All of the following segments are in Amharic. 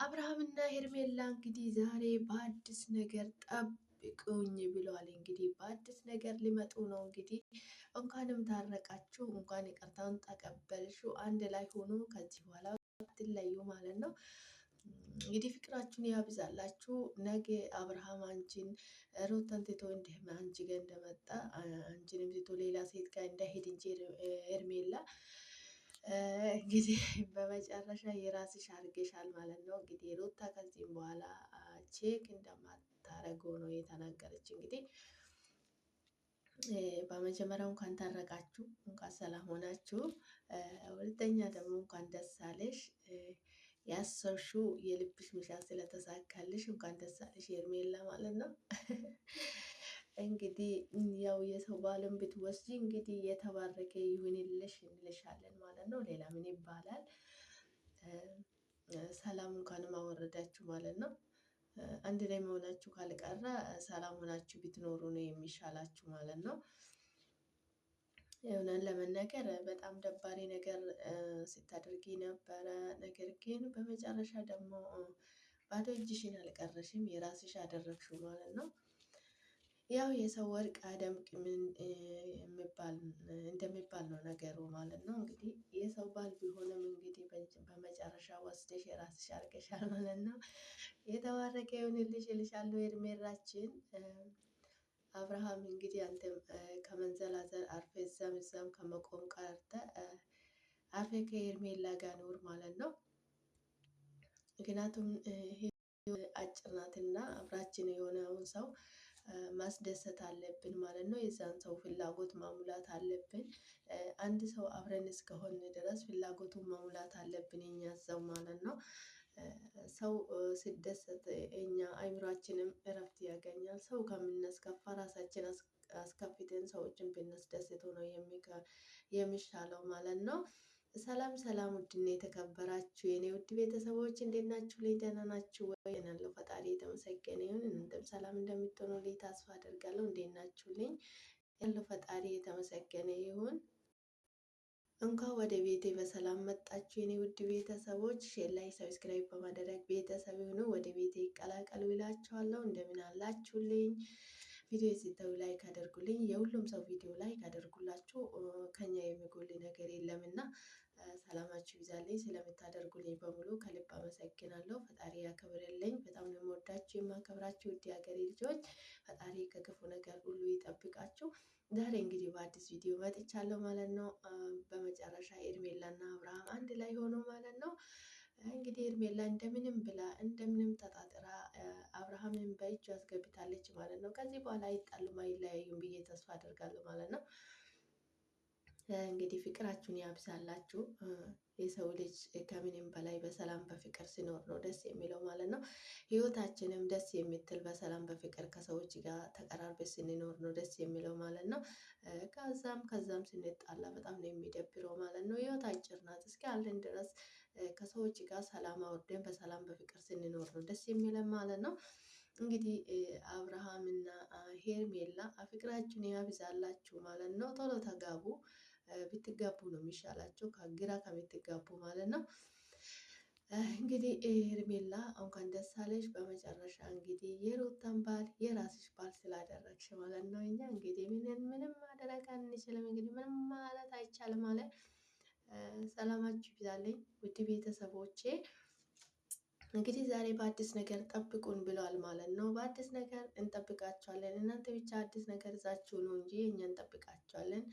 አብርሃምና ሄርሜላ እንግዲህ ዛሬ በአዲስ ነገር ጠብቁኝ ብለዋል። እንግዲህ በአዲስ ነገር ሊመጡ ነው። እንግዲህ እንኳንም ታረቃችሁ፣ እንኳን ይቅርታውን ተቀበልሽው፣ አንድ ላይ ሆኖ ከዚህ በኋላ አትለዩ ማለት ነው። እንግዲህ ፍቅራችሁን ያብዛላችሁ። ነገ አብርሃም አንቺን ሩታን ትቶ አንቺ ጋር እንደመጣ አንቺንም ትቶ ሌላ ሴት ጋር እንዳይሄድ እንጂ ሄርሜላ እንግዲህ በመጨረሻ የራስሽ አድርገሻል ማለት ነው። እንግዲህ ሩታ ከዚህም በኋላ ቼክ እንደማታረገው ነው የተናገረች። እንግዲህ በመጀመሪያው እንኳን ታረቃችሁ፣ እንኳን ሰላም ሆናችሁ። ሁለተኛ ደግሞ እንኳን ደስ አለሽ፣ ያሰብሽው የልብሽ ምሻት ስለተሳካልሽ እንኳን ደስ አለሽ ሄርሜላ ማለት ነው። እንግዲህ ያው የሰው ባልን ብትወስጂ እንግዲህ የተባረከ ይሁንልሽ እንልሻለን ማለት ነው። ሌላ ምን ይባላል? ሰላም እንኳንም አወረዳችሁ ማለት ነው። አንድ ላይ መሆናችሁ ካልቀረ ሰላም ሆናችሁ ብትኖሩ ነው የሚሻላችሁ ማለት ነው። እውነት ለመናገር በጣም ደባሪ ነገር ስታደርጊ ነበረ። ነገር ግን በመጨረሻ ደግሞ ባዶ እጅሽን አልቀረሽም፣ የራስሽ አደረግሽው ማለት ነው። ያው የሰው ወርቅ አያደምቅም እንደሚባል ነው ነገሩ ማለት ነው። እንግዲህ የሰው ባል ቢሆንም እንግዲህ በመጨረሻ ወስደሽ የራስሽ አድርገሻል ማለት ነው። የተባረከ ይሁንልሽ እልሻለሁ ሄርሜላችን። አብርሃም እንግዲህ አንተም ከመንዘላዘል አርፈ እዛም እዛም ከመቆም ቀርተ አርፈ ከሄርሜላ ጋር ኑር ማለት ነው። ምክንያቱም አጭር ናትና አብራችን የሆነውን ሰው ማስደሰት አለብን ማለት ነው። የዛን ሰው ፍላጎት ማሙላት አለብን። አንድ ሰው አብረን እስከሆን ድረስ ፍላጎቱን ማሙላት አለብን የኛ ሰው ማለት ነው። ሰው ሲደሰት እኛ አይምሯችንም እረፍት ያገኛል። ሰው ከምናስከፋ ራሳችን አስከፍተን ሰዎችን ብናስደስተው ነው የሚሻለው ማለት ነው። ሰላም ሰላም፣ ውድና የተከበራችሁ የኔ ውድ ቤተሰቦች እንዴት ናችሁ? ላይ ደህና ናችሁ ወይ? ያለው ፈጣሪ የተመሰገነ ይሁን። እናንተም ሰላም እንደምትሆኑልኝ ተስፋ አደርጋለሁ። እንዴት ናችሁልኝ? ያለው ፈጣሪ የተመሰገነ ይሁን። እንኳን ወደ ቤቴ በሰላም መጣችሁ የኔ ውድ ቤተሰቦች። ሼር ላይ ሰብስክራይብ በማድረግ ቤተሰብ ይሁኑ፣ ወደ ቤቴ ይቀላቀሉ ይላችኋለሁ። እንደምን አላችሁልኝ? ቪዲዮ ሲተው ላይክ አድርጉልኝ። የሁሉም ሰው ቪዲዮ ላይክ አድርጉላችሁ፣ ከኛ የሚጎል ነገር የለምና ሰላማችሁ ይዛልኝ። ስለምታደርጉልኝ በሙሉ ከልብ አመሰግናለሁ። ፈጣሪ ያክብርልኝ። በጣም ነው የምወዳችሁ የማከብራችሁ ውድ ሀገሬ ልጆች። ፈጣሪ ከክፉ ነገር ሁሉ ይጠብቃችሁ። ዛሬ እንግዲህ በአዲስ ቪዲዮ መጥቻለሁ ማለት ነው። በመጨረሻ ሄርሜላና አብርሃም አንድ ላይ ሆኖ ማለት ነው። እንግዲህ ሄርሜላ እንደምንም ብላ እንደምንም ተጣጥራ አብርሃምን በእጁ አስገብታለች ማለት ነው። ከዚህ በኋላ አይጣሉም አይለያዩም ብዬ ተስፋ አደርጋለሁ ማለት ነው። እንግዲህ ፍቅራችሁን ያብዛላችሁ። የሰው ልጅ ከምንም በላይ በሰላም በፍቅር ሲኖር ነው ደስ የሚለው ማለት ነው። ህይወታችንም ደስ የምትል በሰላም በፍቅር ከሰዎች ጋር ተቀራርበን ስንኖር ነው ደስ የሚለው ማለት ነው። ከዛም ስንጣላ በጣም ነው የሚደብረው ማለት ነው። ህይወት አጭር ናት። እስኪ አለን ድረስ ከሰዎች ጋር ሰላም አውርደን በሰላም በፍቅር ስንኖር ነው ደስ የሚለን ማለት ነው። እንግዲህ አብርሃም እና ሄርሜላ ፍቅራችሁን ያብዛላችሁ ማለት ነው። ቶሎ ተጋቡ። ብትጋቡ ነው የሚሻላቸው ከግራ ከምትጋቡ ማለት ነው። እንግዲህ ሄርሜላ እንኳን ደስ አለሽ። በመጨረሻ እንግዲህ የሩታን ባል የራስሽ ባል ስላደረግሽ ማለት ነው። እኛ እንግዲህ ምንም ማድረግ አንችልም። እንግዲህ ምንም ማለት አይቻልም ማለት ሰላማችሁ ይብዛልኝ ውድ ቤተሰቦቼ። እንግዲህ ዛሬ በአዲስ ነገር ጠብቁን ብለዋል ማለት ነው። በአዲስ ነገር እንጠብቃቸዋለን። እናንተ ብቻ አዲስ ነገር ይዛችሁ ነው እንጂ እኛ እንጠብቃቸዋለን።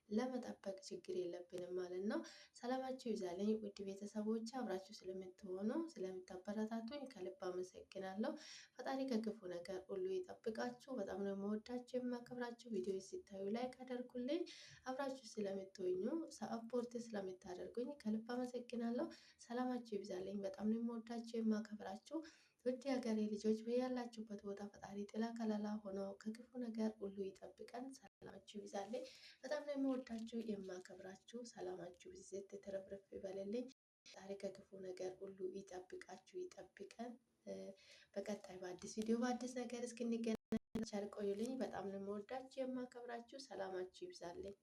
ለመጠበቅ ችግር የለብንም ማለት ነው። ሰላማችሁ ይብዛልኝ ውድ ቤተሰቦች። አብራችሁ ስለምትሆኑ ስለምታበረታቱኝ ከልብ አመሰግናለሁ። ፈጣሪ ከክፉ ነገር ሁሉ ይጠብቃችሁ። በጣም ነው የምወዳችሁ የማከብራችሁ። ቪዲዮ ሲታዩ ላይክ አድርጉልኝ። አብራችሁ ስለምትሆኙ ሰፖርት ስለምታደርጉኝ ከልብ አመሰግናለሁ። ሰላማችሁ ይብዛልኝ። በጣም ነው የምወዳችሁ የማከብራችሁ። ውድ የሀገሬ ልጆች በያላችሁበት ቦታ ፈጣሪ ጥላ ከለላ ሆኖ ከክፉ ነገር ሁሉ ይጠብቀን። ሰላማችሁ ይብዛልኝ። በጣም ነው የምወዳችሁ የማከብራችሁ። ሰላማችሁ ብዝት ትርፍርፍ ይበልልኝ። ፈጣሪ ከክፉ ነገር ሁሉ ይጠብቃችሁ ይጠብቀን። በቀጣይ በአዲስ ቪዲዮ በአዲስ ነገር እስክንገናኝ ቸር ቆዩልኝ። በጣም ነው የምወዳችሁ የማከብራችሁ። ሰላማችሁ ይብዛልኝ።